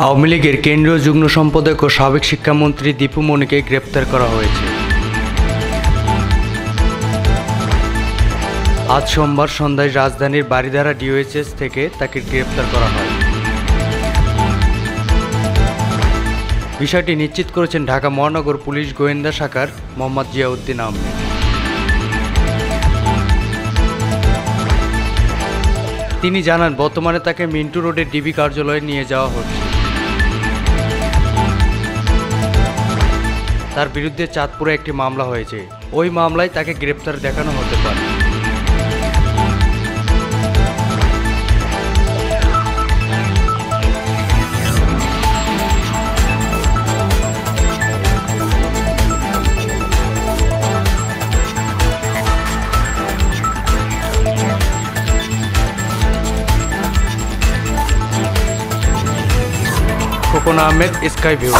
আওয়ামী লীগের কেন্দ্রীয় যুগ্ম সম্পাদক ও সাবেক শিক্ষামন্ত্রী দীপু মনিকে গ্রেপ্তার করা হয়েছে। আজ সোমবার সন্ধ্যায় রাজধানীর বারিধারা ডিওএইচএস থেকে তাকে গ্রেপ্তার করা হয়। বিষয়টি নিশ্চিত করেছেন ঢাকা মহানগর পুলিশ গোয়েন্দা শাখার মোহাম্মদ জিয়াউদ্দিন আহমেদ। তিনি জানান, বর্তমানে তাকে মিন্টু রোডের ডিবি কার্যালয়ে নিয়ে যাওয়া হচ্ছে। তার বিরুদ্ধে চাঁদপুরে একটি মামলা হয়েছে, ওই মামলায় তাকে গ্রেপ্তার দেখানো হতে পারে। Khokon Ahmed, sky view.